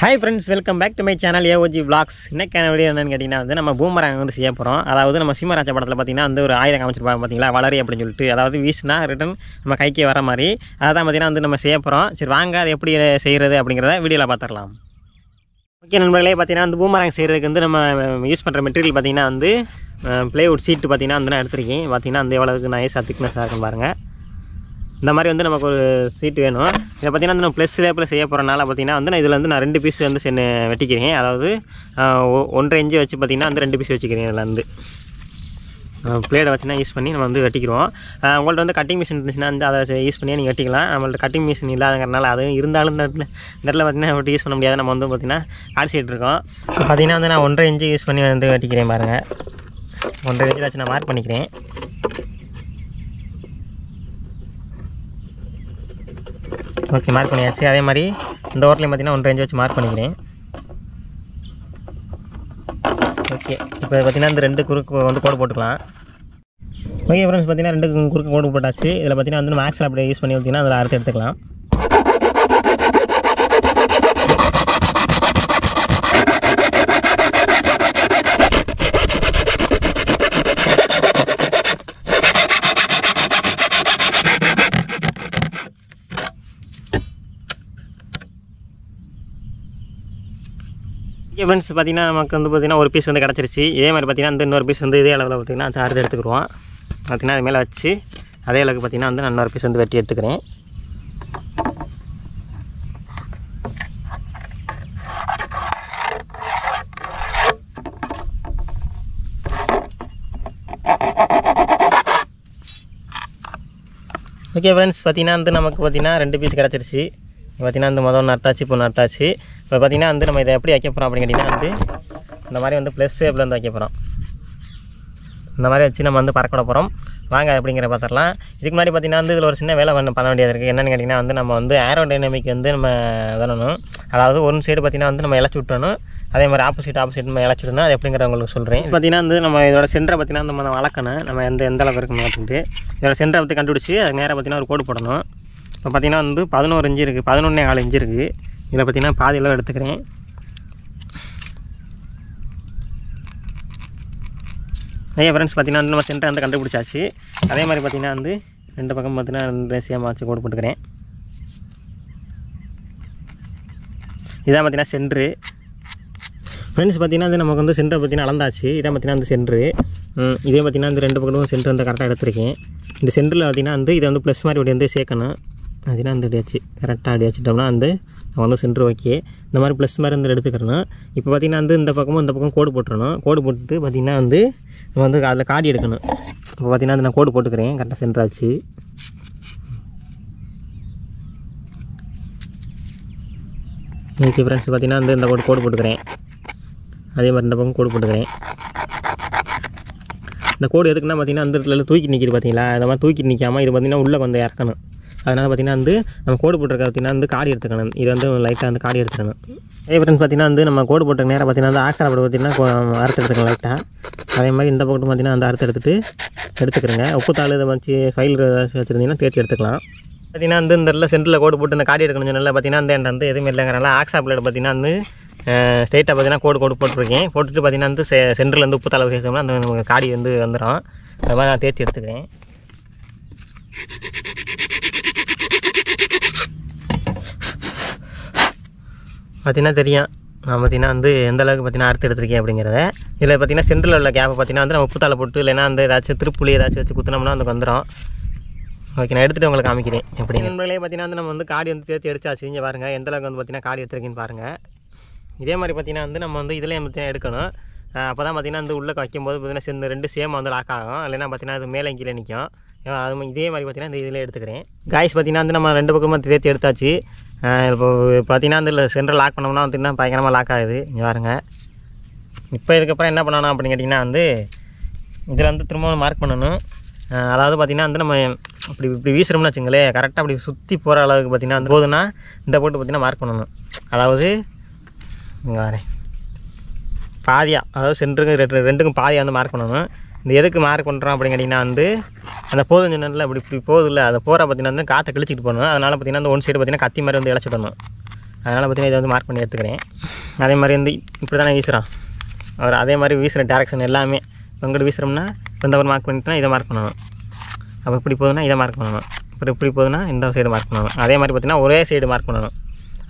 Hi friends, welcome back to my channel AOG Vlogs. இன்னைக்கான video என்னன்னு கேட்டிங்கன்னா வந்து நம்ம பூமராங் வந்து செய்ய போகிறோம். அதாவது நம்ம சிம்மராஜா படத்தில் பார்த்தீங்கன்னா வந்து ஒரு ஆயுதம் காமிச்சிருப்பாங்க பார்த்தீங்களா, வளரி அப்படின்னு சொல்லிட்டு. அதாவது வீசினா ரிட்டன் நம்ம கைக்கே வர மாதிரி அதான் பார்த்தீங்கன்னா வந்து நம்ம செய்ய போகிறோம். சரி வாங்க அது எப்படி செய்கிறது அப்படிங்கிறத வீடியோவில் பார்த்துடலாம். ஓகே நண்பர்களே, பார்த்தீங்கன்னா வந்து பூமராங் செய்கிறதுக்கு வந்து நம்ம யூஸ் பண்ணுற மெட்டீரியல் பார்த்தீங்கன்னா வந்து ப்ளைவுட் ஷீட்டு பார்த்தீங்கன்னா வந்து நான் எடுத்துருக்கேன். பார்த்தீங்கன்னா அந்த எவ்வளோக்கு நைஸாக திக்னஸாக இருக்குன்னு பாருங்கள். இந்த மாதிரி வந்து நமக்கு ஒரு சீட் வேணும். இதை பார்த்திங்கன்னா வந்து நம்ம ப்ளஸ் லேப்பில் செய்ய போகிறனால பார்த்திங்கன்னா வந்து நான் இதில் வந்து நான் 2 பீஸ் வந்து வெட்டிக்கிறேன். அதாவது 1.5 இன்ச்சு வச்சு பார்த்திங்கன்னா வந்து 2 பீஸ் வச்சுக்கிறேன். இதில் வந்து பிளேடை வச்சுனா யூஸ் பண்ணி நம்ம வந்து வெட்டிக்கிறோம். உங்கள்கிட்ட வந்து கட்டிங் மிஷின் இருந்துச்சுன்னா வந்து அதை யூஸ் பண்ணி நீங்கள் வெட்டிக்கலாம். நம்மள்ட்ட கட்டிங் மிஷின் இல்லாதங்கிறனால அது இருந்தாலும் இந்த இடத்துல பார்த்திங்கன்னா வெட்டி யூஸ் பண்ண முடியாது. நம்ம வந்து பார்த்திங்கன்னா அடிச்சிட்டு இருக்கோம். பார்த்திங்கன்னா வந்து நான் 1.5 இன்ச்சு யூஸ் பண்ணி வந்து வெட்டிக்கிறேன். பாருங்கள், 1.5 இன்ச்சில் வச்சு நான் மார்க் பண்ணிக்கிறேன். ஓகே, மார்க் பண்ணியாச்சு. அதே மாதிரி இந்த ஓரத்துலையும் பார்த்திங்கன்னா 1.5 இன்ச்சு வச்சு மார்க் பண்ணிக்கிறேன். ஓகே, இப்போ பார்த்திங்கன்னா இந்த 2 குறுக்கு வந்து கோடு போட்டுக்கலாம். ஓகே ஃப்ரெண்ட்ஸ், பார்த்திங்கன்னா 2 குறுக்கு கோடு போட்டாச்சு. இதில் பார்த்திங்கன்னா வந்து மேக்ஸில் அப்படியே யூஸ் பண்ணி பார்த்திங்கன்னா அதில் அறுத்து எடுத்துக்கலாம். ஓகே ஃப்ரெண்ட்ஸ், பார்த்திங்கன்னா நமக்கு வந்து பார்த்திங்கன்னா ஒரு பீஸ் வந்து கிடச்சிருச்சு. இதே மாதிரி பார்த்திங்கன்னா வந்து இன்னொரு பீஸ் வந்து இதே அளவில் பார்த்திங்கன்னா அது அறுத்து எடுத்துக்கிடுவோம். பார்த்திங்கன்னா அது மேலே வச்சு அதே அளவுக்கு பார்த்திங்கன்னா வந்து நான் இன்னொரு பீஸ் வந்து வெட்டி எடுத்துக்கிறேன். ஓகே ஃப்ரெண்ட்ஸ், பார்த்திங்கன்னா வந்து நமக்கு பார்த்திங்கன்னா 2 பீஸ் கிடச்சிருச்சு. பார்த்திங்கன்னா வந்து முதல் நட்டாச்சு, இப்போ நட்டாச்சு. இப்போ பார்த்திங்கன்னா வந்து நம்ம இதை எப்படி வைக்க போகிறோம் அப்படின்னு கேட்டிங்கன்னா வந்து இந்த மாதிரி வந்து ப்ளஸ் ஷேப்பில் வந்து வைக்க போகிறோம். இந்த மாதிரி வச்சு நம்ம வந்து பறக்க போகிறோம். வாங்க அப்படிங்கிற பார்த்துடலாம். இதுக்கு முன்னாடி பார்த்திங்கன்னா வந்து இதில் ஒரு சின்ன வேலை பண்ண வேண்டியது இருக்குது. என்னென்னு கேட்டிங்கன்னா வந்து நம்ம வந்து ஏரோடைனமிக் வந்து நம்ம பண்ணணும். அதாவது ஒரு சைடு பார்த்திங்கன்னா வந்து நம்ம இலச்சி விட்டணும். அதே மாதிரி ஆப்போசிட் நம்ம இலச்சி விடணும். அது எப்படிங்கிற உங்களுக்கு சொல்கிறேன். பார்த்திங்கன்னா வந்து நம்ம இதோட சென்டரை பார்த்திங்கன்னா நம்ம வளர்க்கணும். நம்ம எந்த அளவுக்கு இருக்கணும் அப்படின்ட்டு இதோட சென்டரை பற்றி கண்டுபிடிச்சி அதுக்கு நேராக பார்த்திங்கன்னா ஒரு கோடு போடணும். இப்போ பார்த்திங்கன்னா வந்து 11 இன்ச்சு இருக்குது, 11.4 இன்ச்சு இருக்குது. இதில் பார்த்திங்கன்னா பாதி அளவு எடுத்துக்கிறேன். நிறைய ஃப்ரெண்ட்ஸ் பார்த்திங்கன்னா வந்து நம்ம சென்டரை வந்து கண்டுபிடிச்சாச்சு. அதே மாதிரி பார்த்திங்கன்னா வந்து 2 பக்கம் பார்த்திங்கன்னா 2 சேமாக வச்சு கோடு போட்டுக்கிறேன். இதான் பார்த்திங்கன்னா சென்ட்ரு. ஃப்ரெண்ட்ஸ் பார்த்திங்கன்னா வந்து நமக்கு வந்து சென்டரை பார்த்திங்கன்னா அளந்தாச்சு. இதான் பார்த்திங்கன்னா வந்து சென்ட்ரு. இதே பார்த்திங்கன்னா இந்த 2 பக்கமும் சென்டர் வந்து கரெக்டாக எடுத்துருக்கேன். இந்த சென்டரில் பார்த்திங்கன்னா வந்து இதை வந்து ப்ளஸ் மாதிரி இப்படி வந்து சேர்க்கணும். அப்படின்னா வந்து அடியாச்சு கரெக்டாக அடி வச்சுட்டோம்னா வந்து நம்ம வந்து சென்ட்ரு ஓகே. இந்த மாதிரி ப்ளஸ் மாதிரி வந்து எடுத்துக்கிறணும். இப்போ பார்த்திங்கன்னா வந்து இந்த பக்கமும் இந்த பக்கம் கோடு போட்டுறணும். கோடு போட்டுட்டு பார்த்திங்கன்னா வந்து நம்ம வந்து அதில் காடி எடுக்கணும். இப்போ பார்த்திங்கன்னா வந்து நான் கோடு போட்டுக்கிறேன் கரெக்டாக சென்டர் ஆச்சு. ஓகே ஃப்ரெண்ட்ஸ், பார்த்திங்கன்னா வந்து இந்த கோடு போட்டுக்கிறேன். அதே மாதிரி இந்த பக்கம் கோடு போட்டுக்கிறேன். இந்த கோடு எதுக்குன்னா பார்த்திங்கன்னா அந்த இடத்துல தூக்கி நிற்கிது பார்த்தீங்களா, அந்த மாதிரி தூக்கி நிற்காமல் இது பார்த்திங்கன்னா உள்ளே கொஞ்சம் இறக்கணும். அதனால் பார்த்திங்கன்னா வந்து நம்ம கோடு போட்டிருக்க பார்த்திங்கன்னா வந்து காடி எடுத்துக்கணும். இது வந்து லைட்டாக வந்து காடி எடுத்துக்கணும். அதே ஃப்ரெண்ட்ஸ் பார்த்திங்கன்னா வந்து நம்ம கோடு போட்ட நேரம் பார்த்திங்கன்னா வந்து ஆக்சரா போட்டு பார்த்திங்கன்னா அறுத்து எடுத்துக்கலாம் லைட்டாக. அதே மாதிரி இந்த பக்கம் பார்த்திங்கன்னா அந்த அறுத்து எடுத்துக்கிறேங்க. உப்புத்தாள் இதை வச்சு ஃபைல் வச்சுருந்தீங்கன்னா தேய்ச்சி எடுத்துக்கலாம். பார்த்திங்கன்னா வந்து இந்த இடத்துல சென்டரில் கோடு போட்டு இந்த காடி எடுக்கணும் சொன்னால பார்த்திங்கன்னா அந்த வந்து எதுவுமே இல்லைங்கிறனால ஆக்சா பிளேட் பார்த்திங்கன்னா வந்து ஸ்ட்ரைட்டாக பார்த்திங்கன்னா கோடு போட்டிருக்கேன். போட்டுட்டு பார்த்திங்கன்னா வந்து சென்டரில் வந்து உப்புத்தாள் சேர்த்தோம்னா அந்த நமக்கு காடி வந்து வந்துடும். அது மாதிரி நான் தேய்ச்சி எடுத்துக்கிறேன். பார்த்திங்கன்னா தெரியும் நான் பார்த்திங்கன்னா வந்து எந்த அளவுக்கு பார்த்திங்கன்னா அறுத்து எடுத்துருக்கேன் அப்படிங்கிறத. இதில் பார்த்திங்கன்னா சென்டரில் உள்ள கேப்பை பார்த்திங்கன்னா வந்து நம்ம உப்புத்தாளை போட்டு இல்லைன்னா வந்து ஏதாச்சும் திருப்புளி ஏதாச்சும் வச்சு குத்தினோம்னா வந்து வந்துடும். ஓகே, நான் எடுத்துகிட்டு உங்களுக்கு காமிக்கிறேன் எப்படி. நண்பர்களே, பார்த்திங்கன்னா வந்து நம்ம வந்து காடி வந்து தேர்த்தி எடுத்தாச்சு. இங்கே பாருங்கள் எந்த அளவுக்கு வந்து பார்த்திங்கன்னா காடி எடுத்துருக்கேன்னு பாருங்கள். இதே மாதிரி பார்த்திங்கன்னா வந்து நம்ம வந்து இதில் பார்த்திங்கன்னா எடுக்கணும். அப்போ தான் பார்த்திங்கன்னா வந்து உள்ளே வைக்கும்போது பார்த்திங்கன்னா 2 சேமாக வந்து லாக் ஆகும். இல்லைன்னா பார்த்திங்கன்னா அது மேலே கீழே நிற்கும். அது இதே மாதிரி பார்த்திங்கன்னா இந்த இதில் எடுத்துக்கிறேன். காய்ஸ் பார்த்திங்கன்னா வந்து நம்ம 2 பக்கமும் தேர்த்தி எடுத்தாச்சு. இப்போ பார்த்திங்கன்னா வந்து இல்லை சென்டர் லாக் பண்ணோம்னா பார்த்திங்கன்னா பயங்கரமாக லாக் ஆகுது. இங்கே பாருங்கள். இப்போ இதுக்கப்புறம் என்ன பண்ணணும் அப்படின்னு கேட்டிங்கன்னா வந்து இதில் வந்து திரும்பவும் மார்க் பண்ணணும். அதாவது பார்த்திங்கன்னா வந்து நம்ம இப்படி வீசுகிறோம்னு வச்சுங்களேன், கரெக்டாக அப்படி சுற்றி போகிற அளவுக்கு பார்த்திங்கன்னா வந்து போதுன்னா இந்த போட்டு பார்த்திங்கன்னா மார்க் பண்ணணும். அதாவது இங்கே வரேன் பாதியாக, அதாவது சென்டருக்கு 2க்கும் பாதியாக வந்து மார்க் பண்ணணும். இந்த எதுக்கு மார்க் பண்ணுறோம் அப்படின்னு கேட்டிங்கன்னா வந்து அந்த போதும் சொன்னதில் இப்படி போகுது இல்லை, அதை போகிற பார்த்திங்கன்னா வந்து காற்றை கிழிச்சிட்டு போகணும். அதனால் பார்த்திங்கன்னா அந்த ஒன் சைடு பார்த்திங்கன்னா கத்தி மாதிரி வந்து இழைச்சிடணும். அதனால் பார்த்திங்கன்னா இதை வந்து மார்க் பண்ணி எடுத்துக்கிறேன். அதே மாதிரி வந்து இப்படி தானே வீசுகிறான் அவர், அதே மாதிரி வீசுகிற டேரெக்ஷன் எல்லாமே இப்போ இங்கிட்டு வீசுகிறோம்னா இந்த ஒரு மார்க் பண்ணிட்டுனா இதை மார்க் பண்ணணும். அப்போ இப்படி போகுதுன்னா இதை மார்க் பண்ணணும். அப்புறம் இப்படி போகுதுன்னா இந்த சைடு மார்க் பண்ணணும். அதே மாதிரி பார்த்திங்கன்னா ஒரே சைடு மார்க் பண்ணணும்.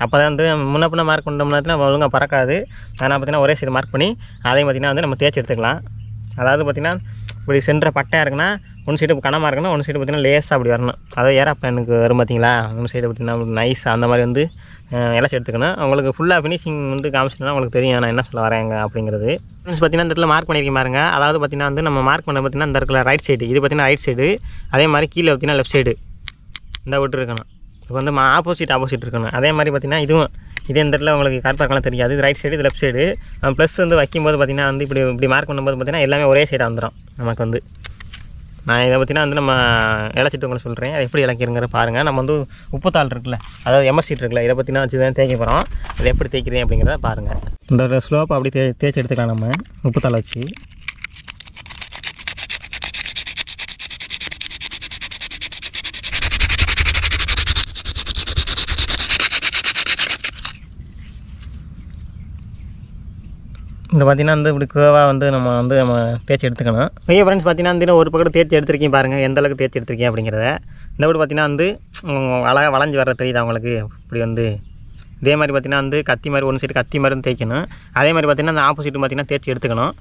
அப்போ தான் வந்து முன்ன பின்ன மார்க் பண்ணோம்னா நம்ம ஒழுங்காக பறக்காது. அதனால் பார்த்திங்கன்னா ஒரே சைடு மார்க் பண்ணி அதையும் பார்த்திங்கன்னா வந்து நம்ம தேய்ச்சி எடுத்துக்கலாம். அதாவது பார்த்திங்கன்னா இப்படி சென்ற பட்டையாக இருக்குன்னா ஒன் சைடு கனமாக இருக்குன்னா ஒன் சைடு பார்த்திங்கன்னா லேஸாக அப்படி வரணும். அதாவது ஏரோப்ளேனுக்கு வரும் பார்த்திங்களா, ஒன் சைடு பார்த்திங்கன்னா நைஸாக அந்த மாதிரி வந்து இலச்சி எடுத்துக்கணும். உங்களுக்கு ஃபுல்லாக ஃபினிஷிங் வந்து காமிச்சிட்டோன்னா உங்களுக்கு தெரியும் நான் என்ன சொல்ல வரேங்க அப்படிங்கிறது. ஃப்ரெண்ட்ஸ் பார்த்திங்கன்னா இந்த இடத்துல மார்க் பண்ணியிருக்கேன் பாருங்க. அதாவது பார்த்திங்கன்னா வந்து நம்ம மார்க் பண்ண பார்த்திங்கன்னா இந்த இடத்துல ரைட் சைடு, இது பார்த்திங்கன்னா ரைட் சைடு. அதே மாதிரி கீழே பார்த்திங்கன்னா லெஃப்ட் சைடு இந்த விட்டு இருக்கணும். இப்போ வந்து ஆப்போசிட் இருக்கணும். அதே மாதிரி பார்த்திங்கன்னா இதுவும் இதே இந்த இடத்துல உங்களுக்கு கரெக்டாக தெரியாது. இது ரைட் சைடு, இது லெஃப்ட் சைடு. ப்ளஸ் வந்து வைக்கும்போது பார்த்திங்கன்னா வந்து இப்படி மார்க் பண்ணும்போது பார்த்திங்கன்னா எல்லாமே ஒரே சைடாக வந்துடும் நமக்கு வந்து. நான் இதை பார்த்திங்கன்னா வந்து நம்ம இலச்சிட்டு உங்களுக்கு சொல்கிறேன், அதை எப்படி இலக்கிருங்கிற பாருங்கள். நம்ம வந்து உப்புத்தாள் இருக்குல்ல, அதாவது எமர்சீட் இருக்குல்ல, இதை பற்றினா வச்சு தான் தேய்க்க போகிறோம். இதை எப்படி தேய்க்கிறேன் அப்படிங்கிறத பாருங்கள். இந்த ஸ்லோப்பை அப்படி தேய்ச்சி எடுத்துக்கலாம் நம்ம உப்புத்தாள் வச்சு. இந்த பார்த்திங்கன்னா வந்து இப்படி கேவாக வந்து நம்ம தேய்ச்சி எடுத்துக்கணும். ஓகே ஃப்ரெண்ட்ஸ், பார்த்திங்கன்னா வந்து ஒரு பக்கம் தேய்ச்சி எடுத்துருக்கேன் பாருங்கள், எந்த அளவுக்கு தேய்ச்சி எடுத்துருக்கேன் அப்படிங்கிறத. இந்த வீடு பார்த்திங்கன்னா வந்து அழகாக வளைஞ்சி வர தெரியுது அவங்களுக்கு. இப்படி வந்து இதே மாதிரி பார்த்திங்கன்னா வந்து கத்தி மாதிரி ஒன் சைடு கத்தி மாதிரி தேய்க்கணும். அதே மாதிரி பார்த்திங்கன்னா அந்த ஆப்போசிட்டு பார்த்திங்கன்னா தேய்ச்சி எடுத்துக்கணும்.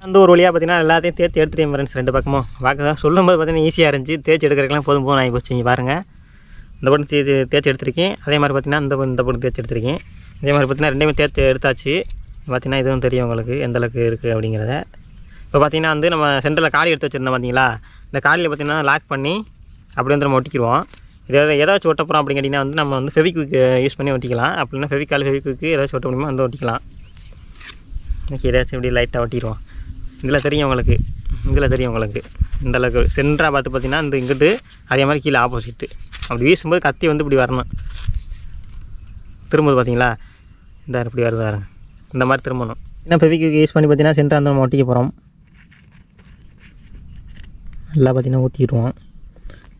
அந்த ஒரு வழியாக பார்த்திங்கன்னா எல்லாத்தையும் தேய்ச்சி எடுத்துட்டேன் ஃப்ரெண்ட்ஸ், ரெண்டு பக்கமும். பார்க்க சொல்லும்போது பார்த்திங்கன்னா ஈஸியாக இருந்துச்சு, தேய்ச்சி எடுக்கிறதுக்கெல்லாம் போதும் ஆகி போச்சு. இங்கே பாருங்கள், இந்த படம் தேய்ச்சி எடுத்திருக்கேன். அதே மாதிரி பார்த்திங்கன்னா இந்த படம் தேய்ச்சி எடுத்திருக்கேன். இதே மாதிரி பார்த்திங்கன்னா ரெண்டுமே தேய்ச்சி எடுத்தாச்சு. பார்த்திங்கன்னா இதுவும் தெரியும் உங்களுக்கு எந்த அளவுக்கு இருக்குது அப்படிங்கிறத. இப்போ பார்த்திங்கன்னா வந்து நம்ம சென்டரில் காலி எடுத்து வச்சுருந்தோம் பார்த்திங்களா, இந்த காலியில் பார்த்திங்கன்னா லாக் பண்ணி அப்படி வந்து நம்ம ஒட்டிக்கிடுவோம். எதாச்சும் ஒட்ட போகிறோம் அப்படின்னு கேட்டிங்கன்னா வந்து நம்ம வந்து ஃபெவிக்விக் யூஸ் பண்ணி ஒட்டிக்கலாம். அப்படின்னா ஃபெவிக்விக்கு ஏதாச்சும் ஒட்ட முடியுமோ வந்து ஒட்டிக்கலாம். ஓகே, ஏதாச்சும் இப்படி லைட்டாக ஒட்டிடுவோம். இதில் தெரியும் உங்களுக்கு, இந்த அளவுக்கு சென்டராக பார்த்திங்கன்னா இந்த இங்கிட்டு அதே மாதிரி கீழே ஆப்போசிட்டு அப்படி வீசும்போது கத்தி வந்து இப்படி வரணும். திரும்புது பார்த்திங்களா, இந்த இப்படி வருது பாருங்க, இந்த மாதிரி திரும்பணும். ஏன்னா ஃபெவிக்விக் யூஸ் பண்ணி பார்த்திங்கன்னா சென்டராக வந்து நம்ம ஒட்டிக்க போகிறோம். நல்லா பார்த்திங்கன்னா ஊற்றிடுவோம்.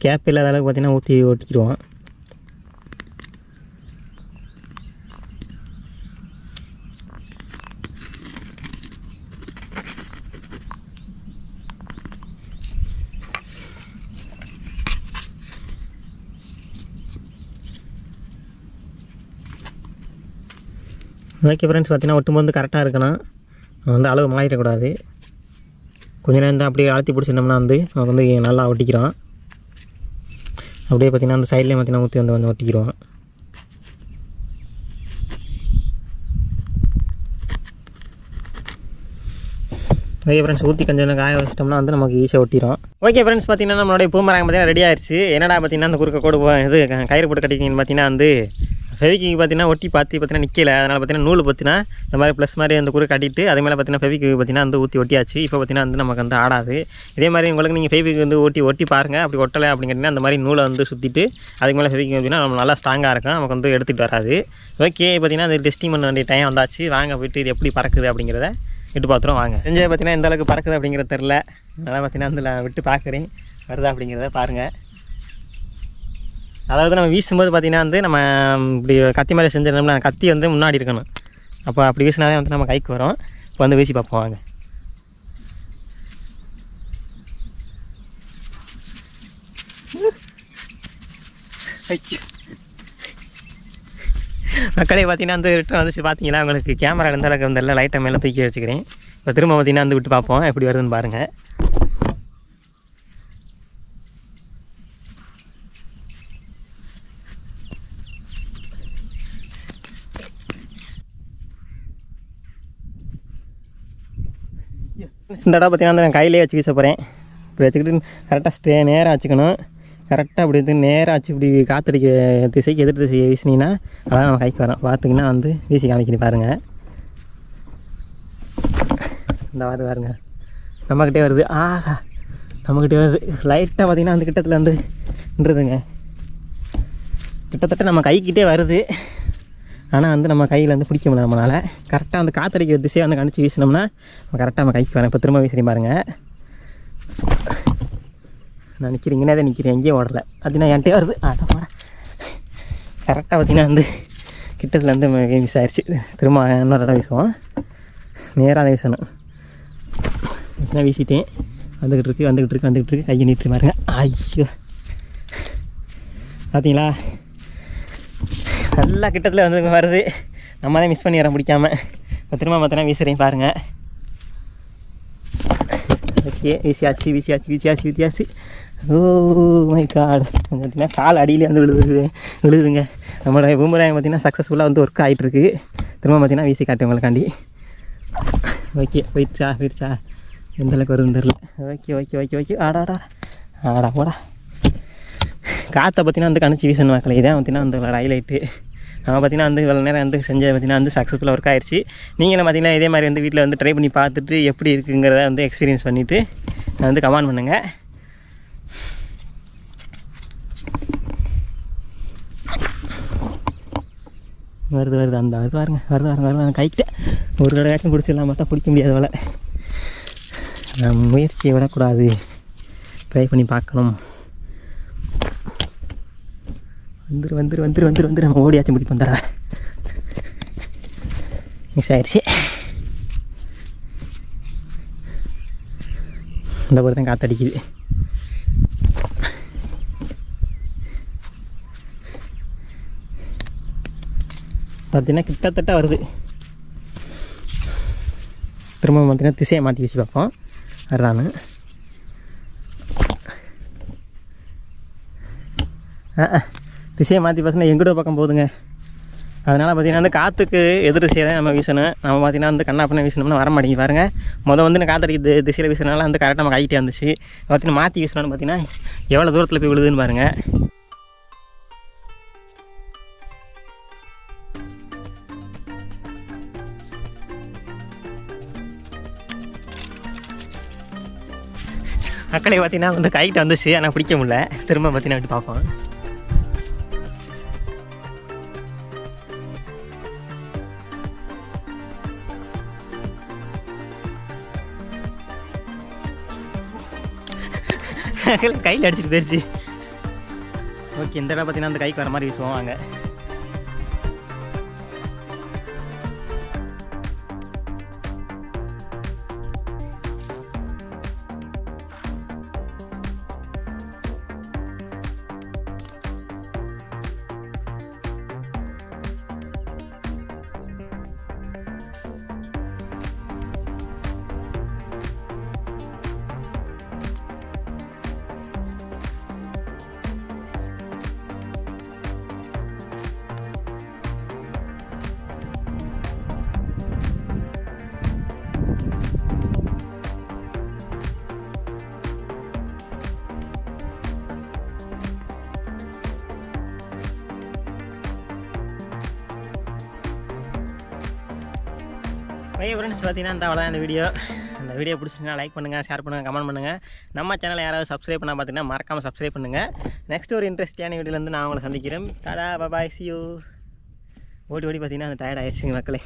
கேப் இல்லாத அளவுக்கு பார்த்திங்கன்னா ஒட்டிக்கிடுவோம். ஓகே ஃப்ரெண்ட்ஸ், பார்த்திங்கன்னா ஒட்டும்போது கரெக்டாக இருக்கணும். வந்து அளவு மாறிடக்கூடாது. கொஞ்சம் நேரம் தான் அப்படியே அழுத்தி பிடிச்சிருந்தோம்னா வந்து நமக்கு வந்து நல்லா ஒட்டிக்கிறோம். அப்படியே பார்த்திங்கன்னா அந்த சைட்லேயும் பார்த்திங்கன்னா ஊற்றி வந்து ஒட்டிக்கிறோம். ஓகே ஃப்ரெண்ட்ஸ், ஊற்றி கொஞ்சம் காய வச்சிட்டோம்னா வந்து நமக்கு ஈஸியாக ஒட்டிடும். ஓகே ஃப்ரெண்ட்ஸ், பார்த்திங்கன்னா நம்மளுடைய பூமராங்க பார்த்திங்கன்னா ரெடி ஆயிடுச்சு. என்னடா பார்த்திங்கன்னா அந்த குறுக்க கோடு இது கயிறு போட்டு கட்டிக்கிங்கன்னு பார்த்திங்கன்னா வந்து ஃபெவிக்விக் பார்த்திங்கன்னா ஒட்டி பார்த்திங்கன்னா நிற்கல. அதனால் பார்த்திங்கன்னா நூல் பார்த்திங்கன்னா இந்த மாதிரி ப்ளஸ் மாதிரி அந்த குறுக்க கட்டிட்டு அதே மாதிரி பார்த்திங்கன்னா ஃபெவிக்விக் பார்த்திங்கன்னா வந்து ஊற்றி ஒட்டியாச்சு. இப்போ பார்த்திங்கன்னா வந்து நமக்கு வந்து ஆடாது. இதே மாதிரி உங்களுக்கு நீங்கள் ஃபெவிக்விக் வந்து ஒட்டி பாருங்கள். அப்படி ஒட்டலை அப்படின்னு கேட்டிங்கன்னா அந்த மாதிரி நூலை வந்து சுற்றிட்டு அதுக்கு மேலே ஃபெவிக்விக் பார்த்திங்கன்னா நம்ம நல்லா ஸ்ட்ராங்காக இருக்கும், நமக்கு வந்து எடுத்துகிட்டு வராது. ஓகே, பார்த்திங்கன்னா அது டெஸ்டிங் பண்ண வேண்டிய டைம் வந்தாச்சு. வாங்க போய்ட்டு இது எப்படி பறக்குது அப்படிங்கிறத விட்டு பார்த்துருவோம். வாங்க. செஞ்சது பார்த்திங்கன்னா எந்த அளவுக்கு பறக்குது அப்படிங்கிறது தெரில. அதனால் பார்த்திங்கன்னா அதில் விட்டு பார்க்குறேன் வருதா அப்படிங்கிறத பாருங்கள். அதாவது நம்ம வீசும்போது பார்த்திங்கன்னா வந்து நம்ம இப்படி கத்தி மாதிரி செஞ்சிருந்தோம்னா கத்தி வந்து முன்னாடி இருக்கணும். அப்போ அப்படி வீசினாலே வந்து நம்ம கைக்கு வரும். இப்போ வந்து வீசி பார்ப்போம் வாங்க. மக்களே, பார்த்திங்கன்னா வந்து ரிட்டர்ன் வந்துச்சு. பார்த்தீங்களா, உங்களுக்கு கேமரா இருந்த அளவுக்கு வந்து எல்லாம் லைட்டை மேலே தூக்கி வச்சுக்கிறேன். இப்போ திரும்ப பார்த்திங்கன்னா வந்து விட்டு பார்ப்போம் எப்படி வருதுன்னு பாருங்கள். இந்த இடம் பார்த்திங்கன்னா நான் கையிலே வச்சு வீச போகிறேன். இப்படி வச்சுக்கிட்டு கரெக்டாக நேராக வச்சுக்கணும். கரெக்டாக அப்படி வந்து நேராக வச்சு இப்படி காற்றடிக்க திசைக்கு எதிர்த்து திசையை வீசினீங்கன்னா அதான் நம்ம கைக்கு வரோம். பார்த்திங்கன்னா வந்து வீசி காமிக்கணும் பாருங்கள். இந்த வாரம் பாருங்க நம்மக்கிட்டே வருது. ஆஹா, நம்மக்கிட்டே வருது. லைட்டாக பார்த்திங்கன்னா அந்த கிட்டத்தில் வந்து நின்றுதுங்க. கிட்டத்தட்ட நம்ம கைக்கிட்டே வருது. ஆனால் வந்து நம்ம கையில் வந்து பிடிக்க முடியல நம்மளால். கரெக்டாக அந்த காற்றடிக்கிற திசையை வந்து கணிச்சு வீசினோம்னா நம்ம கரெக்டாக நம்ம கைக்கு வரேன். இப்போ திரும்ப வீசி பாருங்கள். நான் நிற்கிறேன், இங்கே தான் நிற்கிறேன், எங்கேயும் ஓடலை. அப்படின்னா என்கிட்டே வருது. கரெக்டாக பார்த்திங்கன்னா வந்து கிட்டத்தில் வந்து மிஸ் ஆயிடுச்சு. திரும்ப இன்னொரு இடம் வீசுவோம். நேராக தான் வீசணும். வீசினா வீசிட்டேன். வந்துக்கிட்டு இருக்கு கையை நீட்டு பாருங்க. ஐயோ பார்த்தீங்களா, நல்லா கிட்டத்தில் வந்து வருது. நம்ம தான் மிஸ் பண்ணிடுறோம் பிடிக்காமல். இப்போ திரும்ப பார்த்தோன்னா வீசுகிறேன் பாருங்கள். ஓகே, வீசியாச்சு. Oh my god. பார்த்திங்கன்னா கால் அடியிலே வந்து விழுதுங்க. நம்மளோட பூமராயம் பார்த்திங்கன்னா சக்ஸஸ்ஃபுல்லாக வந்து ஒர்க் ஆகிட்டுருக்கு. திரும்ப பார்த்திங்கன்னா வீசி காட்டு உங்களுக்காண்டி. ஓகே, போயிடுச்சா எந்தளவுக்கு வருதுன்னு தெரில. ஓகே ஆடா போடா. காற்றை பார்த்திங்கன்னா வந்து கணிச்சு வீசணும் மக்களை. இதான் பார்த்திங்கன்னா அந்த ஹைலைட்டு. நம்ம பார்த்திங்கன்னா வந்து இவ்வளோ நேரம் வந்து செஞ்ச பார்த்திங்கன்னா வந்து சக்ஸஸ்ஃபுல்லாக ஒர்க் ஆயிடுச்சு. நீங்களும் பார்த்திங்கன்னா இதே மாதிரி வந்து வீட்டில் வந்து ட்ரை பண்ணி பார்த்துட்டு எப்படி இருக்குங்கிறத வந்து எக்ஸ்பீரியன்ஸ் பண்ணிவிட்டு வந்து கமெண்ட் பண்ணுங்கள். வருது அந்த அது வருங்க அந்த கைக்கிட்ட ஒரு கடையாச்சும் பிடிச்சிடலாம். பார்த்தா பிடிக்க முடியாது போல். முயற்சியை விடக்கூடாது, ட்ரை பண்ணி பார்க்கணும். வந்துரு நம்ம ஓடியாச்சும் பிடிப்போம். தர மிஸ் ஆயிடுச்சு. இந்த பொறுத்து தான் காற்றடிக்குது. பார்த்தீங்கன்னா கிட்டத்தட்ட வருது. திரும்ப பார்த்தீங்கன்னா திசையை மாற்றி வீசி பார்ப்போம். அதுதானு திசையை மாற்றி பார்த்தீங்கன்னா எங்கூட பக்கம் போகுதுங்க. அதனால் பார்த்திங்கன்னா வந்து காற்றுக்கு எதிர் திசையை தான் நம்ம வீசணும். நம்ம பார்த்திங்கன்னா வந்து கண்ணாப்பண்ண வீசணும்னா வர மாட்டேங்கி பாருங்கள். வந்து நான் காற்றடிக்க திசையில் வீசினால வந்து கரெக்டாக நம்ம கைட்டே வந்துச்சு. பார்த்திங்கன்னா மாற்றி வீசணும்னு பார்த்திங்கன்னா எவ்வளோ தூரத்தில் போய் விழுதுன்னு பாருங்கள். மக்களை பார்த்திங்கன்னா வந்து கைட்டு வந்துச்சு. ஆனால் பிடிக்க முடியல. திரும்ப பார்த்திங்கன்னா விட்டு பார்ப்போம். கையில் அடிச்சுட்டு போயிடுச்சு. ஓகே, இந்த இடம் பார்த்தீங்கன்னா அந்த கைக்கு வர மாதிரி வீசுவோம் வாங்க. ஃப்ரெண்ட்ஸ் பார்த்தீங்கன்னா இந்த அவ்வளோதான் இந்த வீடியோ பிடிச்சிருந்தா லைக் பண்ணுங்கள், ஷேர் பண்ணுங்கள், கமெண்ட் பண்ணுங்கள். நம்ம சேனலை யாராவது சப்ஸ்கிரைப் பண்ணால் பார்த்தீங்கன்னா மறக்காமல் சப்ஸ்கிரைப் பண்ணுங்கள். நெக்ஸ்ட் ஒரு இன்ட்ரெஸ்டியான வீடியோலேருந்து நான் உங்களை சந்திக்கிறேன். டாடா பாய், see you. ஓடி பார்த்தீங்கன்னா அந்த டயர்ட் ஆயிடுச்சுங்க மக்களே.